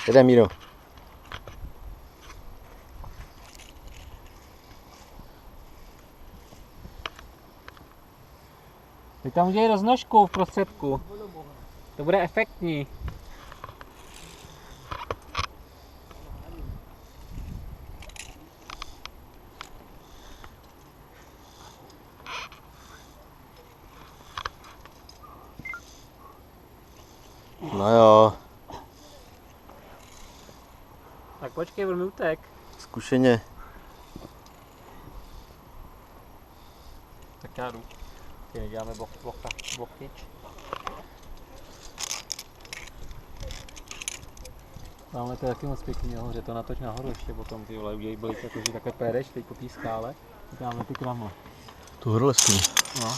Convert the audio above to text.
Jede, Míro. Teď tam udělej roznožku v prostředku. To bude efektní. No jo, Tak počkej, on mi utek. zkušeně. Tak já jdu. Ty neděláme blockyč. Tamhle to je taky moc pěkný nahoře, to natoč nahoru ještě potom, ty vole, udělej blík, jakože takhle pojedeš teď po té skále. Tamhle ty kramle. Tu horlesku. No.